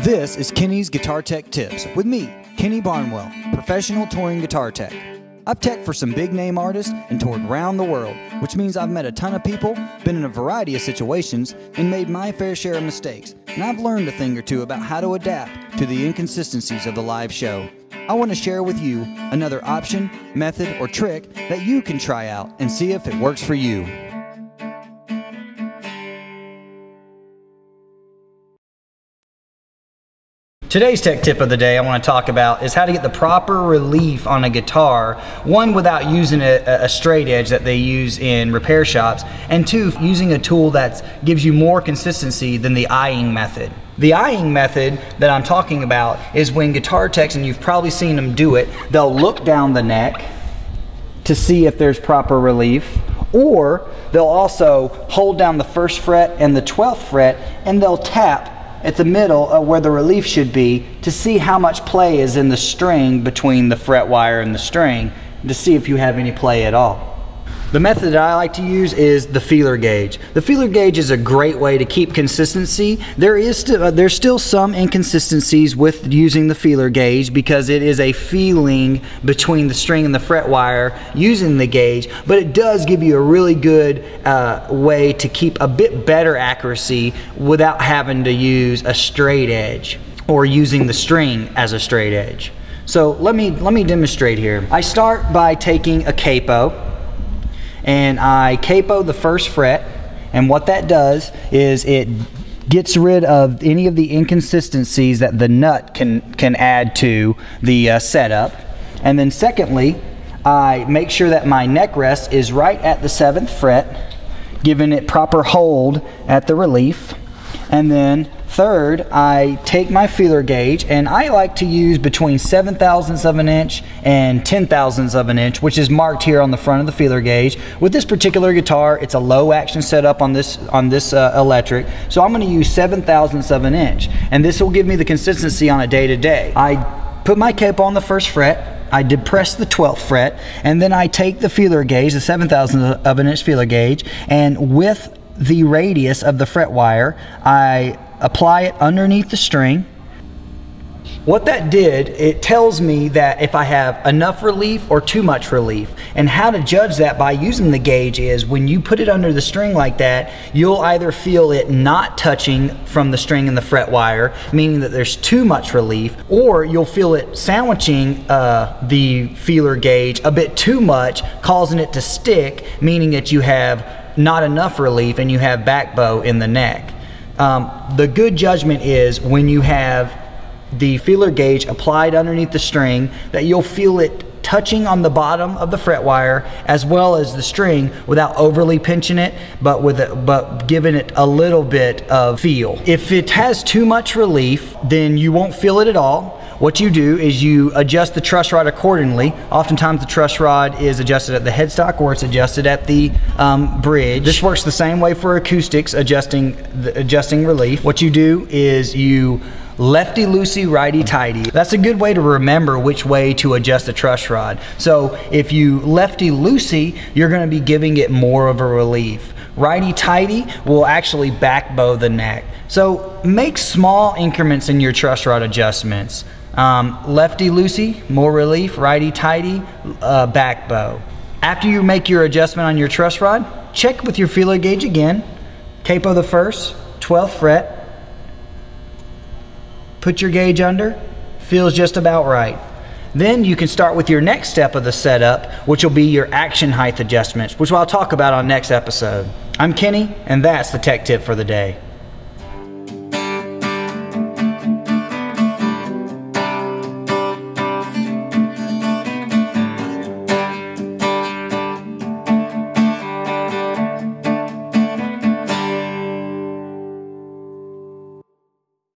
This is Kenny's Guitar Tech Tips with me, Kenny Barnwell, professional touring guitar tech. I've teched for some big name artists and toured around the world, which means I've met a ton of people, been in a variety of situations, and made my fair share of mistakes. And I've learned a thing or two about how to adapt to the inconsistencies of the live show. I want to share with you another option, method, or trick that you can try out and see if it works for you. Today's tech tip of the day I want to talk about is how to get the proper relief on a guitar, one, without using a straight edge that they use in repair shops, and two, using a tool that gives you more consistency than the eyeing method. The eyeing method that I'm talking about is when guitar techs, and you've probably seen them do it, they'll look down the neck to see if there's proper relief, or they'll also hold down the 1st fret and the 12th fret and they'll tap at the middle of where the relief should be to see how much play is in the string between the fret wire and the string, to see if you have any play at all. The method that I like to use is the feeler gauge. The feeler gauge is a great way to keep consistency. There's still some inconsistencies with using the feeler gauge because it is a feeling between the string and the fret wire using the gauge, but it does give you a really good way to keep a bit better accuracy without having to use a straight edge or using the string as a straight edge. So let me demonstrate here. I start by taking a capo, and I capo the 1st fret, and what that does is it gets rid of any of the inconsistencies that the nut can add to the setup. And then secondly, I make sure that my neck rest is right at the 7th fret, giving it proper hold at the relief. And then third, I take my feeler gauge, and I like to use between 7/1000ths of an inch and 10/1000ths of an inch, which is marked here on the front of the feeler gauge. With this particular guitar, it's a low action setup on this electric, so I'm going to use 7/1000ths of an inch, and this will give me the consistency on a day-to-day. I put my capo on the 1st fret, I depress the 12th fret, and then I take the feeler gauge, the 7/1000ths of an inch feeler gauge, and with the radius of the fret wire, I apply it underneath the string. What that did, it tells me that if I have enough relief or too much relief. And how to judge that by using the gauge is when you put it under the string like that, you'll either feel it not touching from the string and the fret wire, meaning that there's too much relief, or you'll feel it sandwiching the feeler gauge a bit too much, causing it to stick, meaning that you have not enough relief and you have back bow in the neck. The good judgment is when you have the feeler gauge applied underneath the string, that you'll feel it touching on the bottom of the fret wire as well as the string without overly pinching it, but giving it a little bit of feel. If it has too much relief, then you won't feel it at all. What you do is you adjust the truss rod accordingly. Oftentimes the truss rod is adjusted at the headstock or it's adjusted at the bridge. This works the same way for acoustics, adjusting relief. What you do is you lefty-loosey, righty-tighty. That's a good way to remember which way to adjust the truss rod. So if you lefty-loosey, you're going to be giving it more of a relief. Righty-tighty will actually back bow the neck. So make small increments in your truss rod adjustments. Lefty-loosey, more relief. Righty-tighty, back bow. After you make your adjustment on your truss rod, check with your feeler gauge again. Capo the 1st, 12th fret. Put your gauge under, feels just about right. Then you can start with your next step of the setup, which will be your action height adjustments, which I'll talk about on next episode. I'm Kenny, and that's the tech tip for the day.